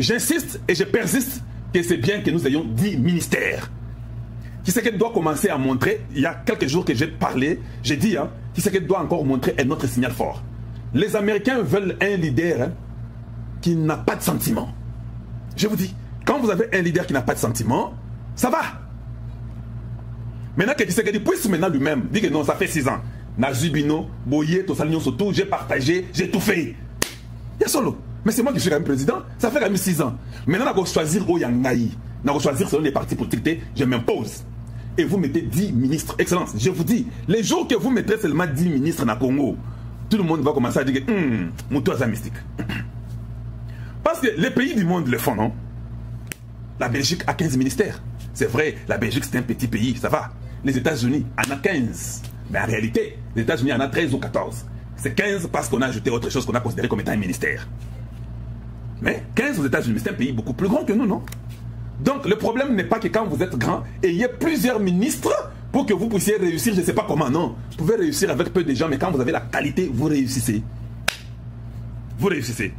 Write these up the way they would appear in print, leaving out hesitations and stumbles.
J'insiste et je persiste que c'est bien que nous ayons 10 ministères. Qui c'est qu'elle doit commencer à montrer, il y a quelques jours que j'ai parlé, j'ai dit, qui c'est qu'elle doit encore montrer un autre signal fort. Les Américains veulent un leader qui n'a pas de sentiments. Je vous dis, quand vous avez un leader qui n'a pas de sentiments, ça va. Maintenant que Tshisekedi puisse maintenant lui-même dire que non, ça fait 6 ans. Nazubino, Boye, Tosalinion Soto, j'ai partagé, j'ai tout fait. Il y a solo. Mais c'est moi qui suis quand même président, ça fait quand même 6 ans. Maintenant, on va choisir Oyangaï. On va choisir selon les partis politiques, je m'impose. Et vous mettez 10 ministres. Excellence, je vous dis, les jours que vous mettrez seulement 10 ministres dans le Congo, tout le monde va commencer à dire que mon toit est mystique. Parce que les pays du monde le font, non? La Belgique a 15 ministères. C'est vrai, la Belgique c'est un petit pays, ça va. Les États-Unis en a 15. Mais en réalité, les États-Unis en a 13 ou 14. C'est 15 parce qu'on a ajouté autre chose qu'on a considéré comme étant un ministère. Mais 15 aux États-Unis, c'est un pays beaucoup plus grand que nous, non? Donc le problème n'est pas que quand vous êtes grand, ayez plusieurs ministres pour que vous puissiez réussir, je ne sais pas comment, non. Vous pouvez réussir avec peu de gens, mais quand vous avez la qualité, vous réussissez. Vous réussissez.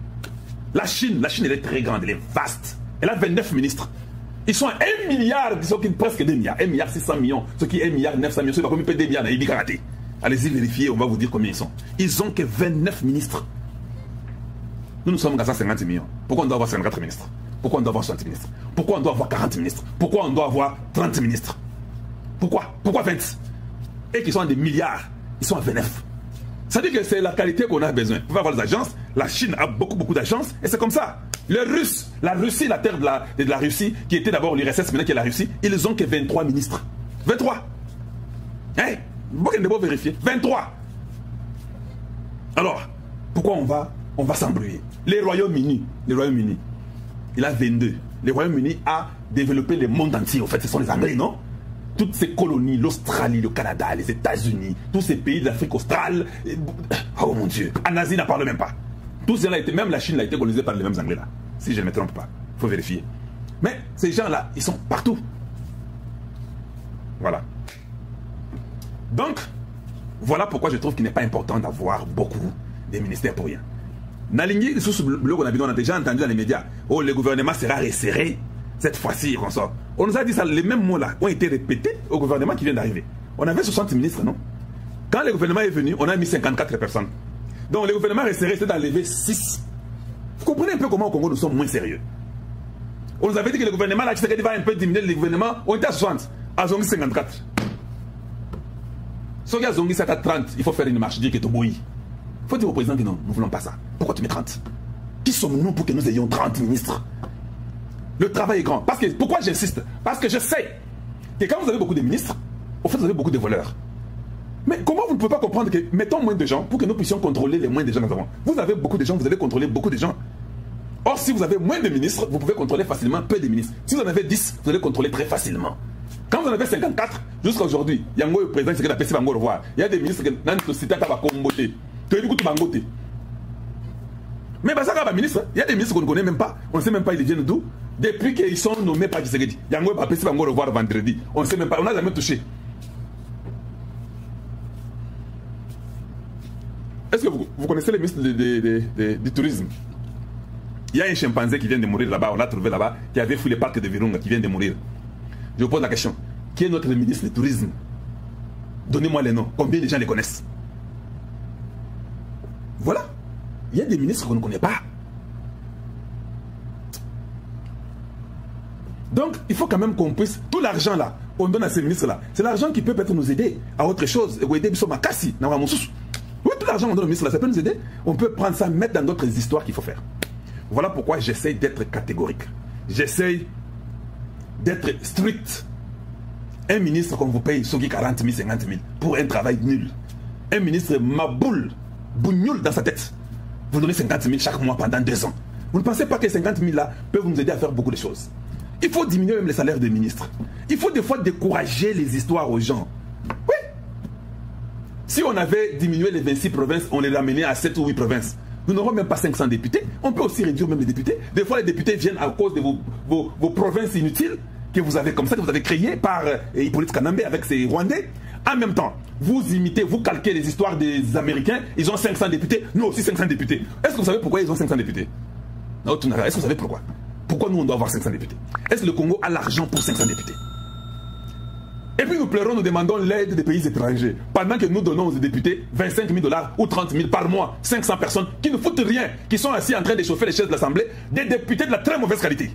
La Chine, elle est très grande, elle est vaste. Elle a 29 ministres. Ils sont à 1 milliard, ils sont presque 2 milliards. 1 milliard 600 millions, ceux qui 1 milliard 900 millions, ceux qui ont combien de 2 milliards dans les karaté. Allez-y vérifier, on va vous dire combien ils sont. Ils ont que 29 ministres. Nous sommes à 150 millions. Pourquoi on doit avoir 54 ministres? Pourquoi on doit avoir 60 ministres? Pourquoi on doit avoir 40 ministres? Pourquoi on doit avoir 30 ministres? Pourquoi? Pourquoi 20? Et qui sont à des milliards, ils sont à 29. Ça dit que c'est la qualité qu'on a besoin. Vous pouvez avoir des agences, la Chine a beaucoup d'agences, et c'est comme ça. Les Russes, la Russie, la terre de la Russie, qui était d'abord l'URSS, maintenant qui est la Russie, ils ont que 23 ministres. 23. Hein? Vous pouvez vérifier. 23. Alors, pourquoi on va s'embrouiller? Les Royaumes-Unis, il a 22. Les Royaumes-Unis a développé le monde entier. En fait, ce sont les Anglais, non? Toutes ces colonies, l'Australie, le Canada, les États-Unis, tous ces pays d'Afrique australe. Oh mon Dieu, en Asie n'en parle même pas. Tous ces gens-là étaient, même la Chine a été colonisée par les mêmes Anglais là. Si je ne me trompe pas, il faut vérifier. Mais ces gens-là, ils sont partout. Voilà. Donc, voilà pourquoi je trouve qu'il n'est pas important d'avoir beaucoup de ministères pour rien. Nalingi, sous ce blog, on a déjà entendu dans les médias, oh, le gouvernement sera resserré cette fois-ci, on sort. On nous a dit ça, les mêmes mots-là ont été répétés au gouvernement qui vient d'arriver. On avait 60 ministres, non? Quand le gouvernement est venu, on a mis 54 personnes. Donc le gouvernement resserré, c'est d'enlever 6. Vous comprenez un peu comment au Congo nous sommes moins sérieux. On nous avait dit que le gouvernement, là, qui va un peu diminuer le gouvernement, on était à 60, à Zongi 54. Si on a Zongi 30, il faut faire une marche, dire que tu bouillis. Il faut dire au président que non, nous ne voulons pas ça. Pourquoi tu mets 30? Qui sommes-nous pour que nous ayons 30 ministres? Le travail est grand. Pourquoi j'insiste? Parce que je sais que quand vous avez beaucoup de ministres, au fait, vous avez beaucoup de voleurs. Mais comment vous ne pouvez pas comprendre que mettons moins de gens pour que nous puissions contrôler les moins de gens que nous avons? Vous avez beaucoup de gens, vous allez contrôler beaucoup de gens. Or, si vous avez moins de ministres, vous pouvez contrôler facilement peu de ministres. Si vous en avez 10, vous allez contrôler très facilement. Quand vous en avez 54, jusqu'à aujourd'hui, il y a un président qui a appelé le revoir. Il y a des ministres qui ont cité à Comboté. Mais bah, ça, ministre, il y a des ministres qu'on ne connaît même pas. On ne sait même pas ils viennent d'où. Depuis qu'ils sont nommés par Tshisekedi. Il y a un appelé le revoir vendredi. On ne sait même pas. On n'a jamais touché. Est-ce que vous connaissez les ministres du tourisme? Il y a un chimpanzé qui vient de mourir là-bas, on l'a trouvé là-bas, qui avait fouillé le parc de Virunga, qui vient de mourir. Je vous pose la question. Qui est notre ministre du tourisme? Donnez-moi les noms. Combien de gens les connaissent? Voilà. Il y a des ministres qu'on ne connaît pas. Donc, il faut quand même qu'on puisse... Tout l'argent là, on donne à ces ministres-là. C'est l'argent qui peut peut-être nous aider à autre chose. Et aider Bissomakassi, oui, tout l'argent qu'on donne aux ministres là, ça peut nous aider. On peut prendre ça, mettre dans d'autres histoires qu'il faut faire. Voilà pourquoi j'essaie d'être catégorique. J'essaie d'être strict. Un ministre qu'on vous paye, 40 000, 50 000, pour un travail nul. Un ministre maboule, bougnoule dans sa tête. Vous donnez 50 000 chaque mois pendant 2 ans. Vous ne pensez pas que 50 000 là peuvent nous aider à faire beaucoup de choses? Il faut diminuer même les salaires des ministres. Il faut des fois décourager les histoires aux gens. Oui. Si on avait diminué les 26 provinces, on les ramenait à 7 ou 8 provinces. Nous n'aurons même pas 500 députés. On peut aussi réduire même les députés. Des fois, les députés viennent à cause de vos provinces inutiles que vous avez comme ça, que vous avez créées par Hippolyte Kanambe avec ses Rwandais. En même temps, vous imitez, vous calquez les histoires des Américains. Ils ont 500 députés, nous aussi 500 députés. Est-ce que vous savez pourquoi ils ont 500 députés? Est-ce que vous savez pourquoi? Pourquoi nous, on doit avoir 500 députés? Est-ce que le Congo a l'argent pour 500 députés? Et puis nous pleurons, nous demandons l'aide des pays étrangers. Pendant que nous donnons aux députés 25 000 $ ou 30 000 par mois, 500 personnes qui ne foutent rien, qui sont assis en train de chauffer les chaises de l'Assemblée, des députés de la très mauvaise qualité.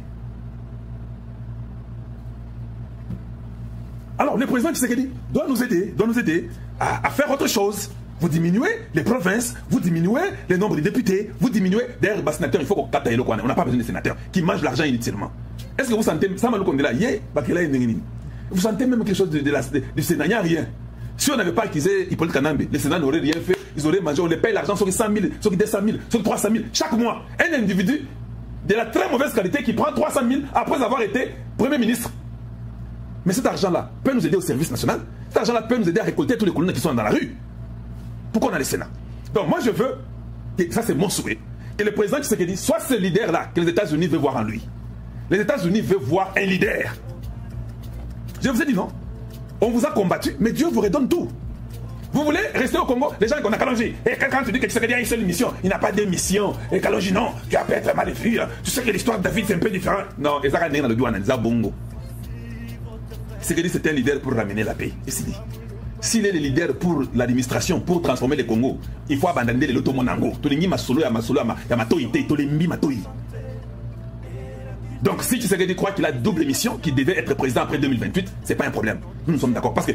Alors le président Tshisekedi doit nous aider à faire autre chose. Vous diminuez les provinces, vous diminuez le nombre de députés, vous diminuez. D'ailleurs, les sénateurs, il faut qu'on capte. On n'a pas besoin de sénateurs qui mangent l'argent inutilement. Est-ce que vous sentez, ça m'a dit vous sentez même quelque chose du Sénat? Il n'y a rien. Si on n'avait pas accusé Hippolyte Kanambe, le Sénat n'aurait rien fait. Ils auraient mangé, on les paye l'argent sur 100 000, sur 200 000, sur 300 000 chaque mois. Un individu de la très mauvaise qualité qui prend 300 000 après avoir été Premier ministre. Mais cet argent-là peut nous aider au service national. Cet argent-là peut nous aider à récolter tous les colonels qui sont dans la rue. Pourquoi on a le Sénat? Donc moi je veux, et ça c'est mon souhait, que le président Tshisekedi soit ce leader-là que les États-Unis veulent voir en lui. Les États-Unis veulent voir un leader. Je vous ai dit non. On vous a combattu, mais Dieu vous redonne tout. Vous voulez rester au Congo? Les gens qu'on a Kalonji. Et quand tu dis que Tshisekedi a une seule mission, il n'a pas de mission. Et Kalonji non, tu as peut être mal vu. Tu sais que l'histoire de David c'est un peu différent. Non, et ça va dans le douane, ça bongo. Tshisekedi c'est un leader pour ramener la paix. Et c'est dit. S'il est le leader pour l'administration, pour transformer le Congo, il faut abandonner le Lotomonango. Tolingi masolo ya masolo ya matoïté, tolembi matoï. Donc si Tshisekedi croit qu'il a double mission, qu'il devait être président après 2028, c'est pas un problème. Nous sommes d'accord parce que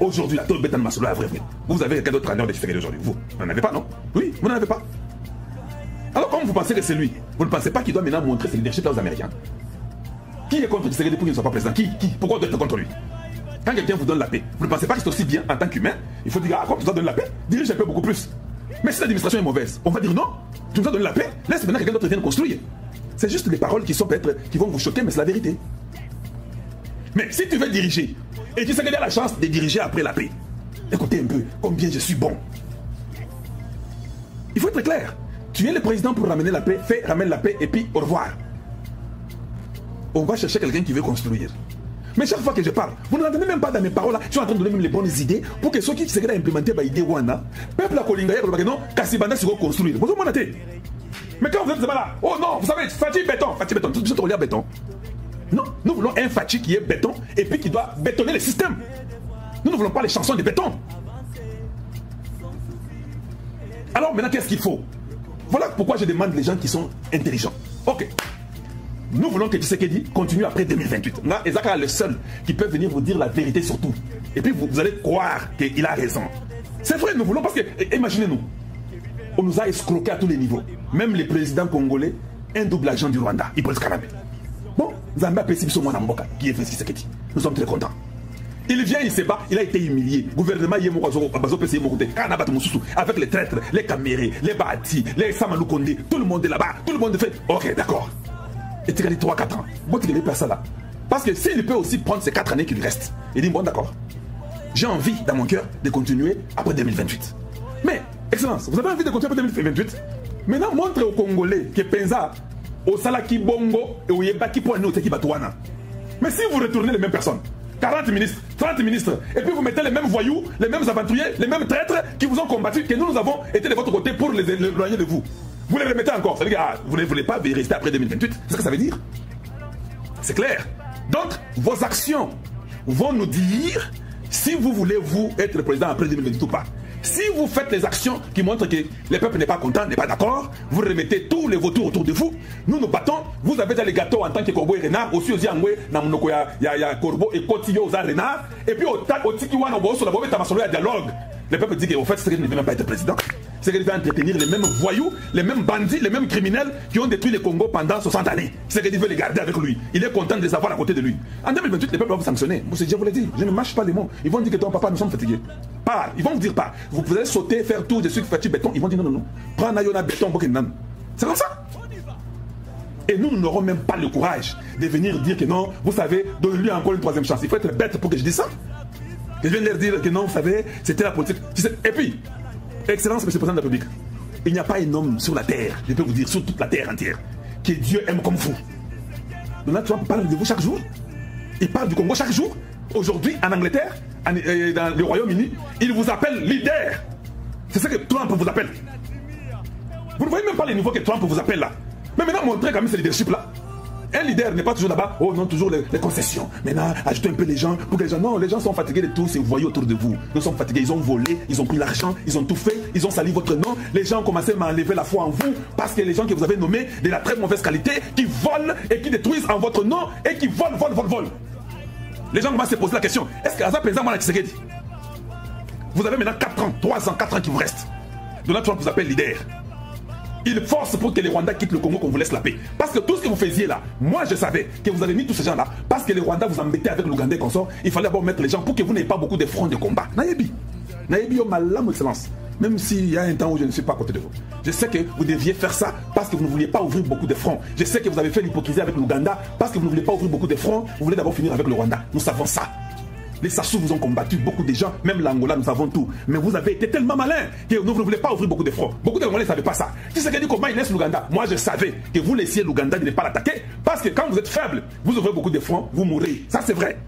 aujourd'hui, la tôle bétan masolo est vrai. Vous avez quel autre honneur de Tshisekedi aujourd'hui? Vous n'en avez pas, non? Oui, vous n'en avez pas. Alors comme vous pensez que c'est lui, vous ne pensez pas qu'il doit maintenant montrer ses leadership aux Américains? Qui est contre Tshisekedi pour qu'il ne soit pas président? Qui? Pourquoi on doit être contre lui? Quand quelqu'un vous donne la paix, vous ne pensez pas que c'est aussi bien en tant qu'humain? Il faut dire, ah, comme tu dois donner la paix, dirige un peu beaucoup plus. Mais si l'administration est mauvaise, on va dire non, tu nous as donné la paix, laisse maintenant quelqu'un d'autre vienne construire. C'est juste des paroles qui sont peut-être, qui vont vous choquer, mais c'est la vérité. Mais si tu veux diriger, et tu sais qu'il y a la chance de diriger après la paix, écoutez un peu combien je suis bon. Il faut être clair. Tu es le président pour ramener la paix, ramène la paix, et puis au revoir. On va chercher quelqu'un qui veut construire. Mais chaque fois que je parle, vous n'entendez même pas dans mes paroles là, je suis en train de donner même les bonnes idées pour que ceux qui se implémenter par idée Wana, peuple la Kolinga, non, Kassibanda se construire. Vous avez mais quand vous êtes là, oh non, vous savez, Fati béton, tout ce qu'on béton. Non, nous voulons un Fati qui est béton et puis qui doit bétonner le système. Nous ne voulons pas les chansons de béton. Alors maintenant, qu'est-ce qu'il faut? Voilà pourquoi je demande les gens qui sont intelligents. Ok. Nous voulons que Tshisekedi continue après 2028. Là, Ezaka est le seul qui peut venir vous dire la vérité sur tout. Et puis vous allez croire qu'il a raison. C'est vrai, nous voulons parce que, imaginez-nous, on nous a escroqués à tous les niveaux. Même les présidents congolais, un double agent du Rwanda, Hippolyte Kanambe. Bon, Zambia Pessibiso Mwanamboka, qui est fait Tshisekedi. Nous sommes très contents. Il vient, il se bat, il a été humilié. Gouvernement avec les traîtres, les camérés, les bâtis, les Samalou Kondé, tout le monde est là-bas, tout le monde fait. Ok, d'accord. Et tu as dit 3-4 ans. Bon, tu ne pas ça là. Parce que s'il peut aussi prendre ces 4 années qui lui restent, il dit bon, d'accord. J'ai envie dans mon cœur de continuer après 2028. Mais, Excellence, vous avez envie de continuer après 2028? Maintenant, montre aux Congolais que Penza, au Salaki Bongo et au Yebaki pour nous, qui Batouana. Mais si vous retournez les mêmes personnes, 40 ministres, 30 ministres, et puis vous mettez les mêmes voyous, les mêmes aventuriers, les mêmes traîtres qui vous ont combattu, que nous avons été de votre côté pour les éloigner de vous. Vous les remettez encore. C'est-à-dire, vous ne voulez pas rester après 2028. C'est ce que ça veut dire. C'est clair. Donc, vos actions vont nous dire si vous voulez, vous, être le président après 2028 ou pas. Si vous faites les actions qui montrent que le peuple n'est pas content, n'est pas d'accord, vous remettez tous les vautours autour de vous, nous nous battons, vous avez déjà les gâteaux en tant que corbeau et renard, aussi aux Yangwe, il y a corbeau et cotillon aux renard, et puis au Tikiwan, au Bosso, il y a dialogue. Le peuple dit qu'en fait, c'est qu'il ne veut même pas être président. C'est qu'il veut entretenir les mêmes voyous, les mêmes bandits, les mêmes criminels qui ont détruit le Congo pendant 60 années. C'est qu'il veut les garder avec lui. Il est content de les avoir à côté de lui. En 2028, le peuple va vous sanctionner. Moi, je vous l'ai dit, je ne mâche pas les mots. Ils vont dire que ton papa, nous sommes fatigués. Pas. Ils vont vous dire pas. Vous pouvez sauter, faire tout, je suis fatigué, béton. Ils vont dire non, non, non. Prends Nayona béton, Bokenan. C'est comme ça. Et nous, nous n'aurons même pas le courage de venir dire que non, vous savez, donnez-lui encore une 3e chance. Il faut être bête pour que je dise ça. Que je viens de leur dire que non, vous savez, c'était la politique. Et puis, Excellence, Monsieur le Président de la République, il n'y a pas un homme sur la terre, je peux vous dire, sur toute la terre entière, que Dieu aime comme vous. Donald Trump parle de vous chaque jour. Il parle du Congo chaque jour. Aujourd'hui, en Angleterre, dans le Royaume-Uni, il vous appelle leader. C'est ce que Trump vous appelle. Vous ne voyez même pas les niveaux que Trump vous appelle là. Mais maintenant, montrez quand même ce leadership là. Un leader n'est pas toujours là-bas, oh non, toujours les concessions. Maintenant, ajoutez un peu les gens pour que les gens. Non, les gens sont fatigués de tout, c'est vous voyez autour de vous. Nous sommes fatigués, ils ont volé, ils ont pris l'argent, ils ont tout fait, ils ont sali votre nom. Les gens ont commencé à enlever la foi en vous parce que les gens que vous avez nommés de la très mauvaise qualité, qui volent et qui détruisent en votre nom et qui volent. Les gens commencent à se poser la question, est-ce que Aza Penza Mwana Tshisekedi, vous avez maintenant 4 ans, 3 ans, 4 ans qui vous restent. Donald Trump vous appelle leader. Il force pour que les Rwandais quittent le Congo, qu'on vous laisse la paix. Parce que tout ce que vous faisiez là, moi je savais que vous avez mis tous ces gens-là, parce que les Rwandais vous embêtaient avec l'Ougandais et consorts, il fallait d'abord mettre les gens pour que vous n'ayez pas beaucoup de fronts de combat. Naïbi, au malam excellence. Même s'il y a un temps où je ne suis pas à côté de vous. Je sais que vous deviez faire ça parce que vous ne vouliez pas ouvrir beaucoup de fronts. Je sais que vous avez fait l'hypocrisie avec l'Ouganda parce que vous ne voulez pas ouvrir beaucoup de fronts. Vous voulez d'abord finir avec le Rwanda. Nous savons ça. Les Sassou vous ont combattu, beaucoup de gens, même l'Angola, nous savons tout. Mais vous avez été tellement malin que vous ne voulez pas ouvrir beaucoup de fronts. Beaucoup de Rwandais ne savaient pas ça. Qui c'est qui dit comment il laisse l'Ouganda? Moi, je savais que vous laissiez l'Ouganda de ne pas l'attaquer parce que quand vous êtes faible, vous ouvrez beaucoup de fronts, vous mourrez. Ça, c'est vrai.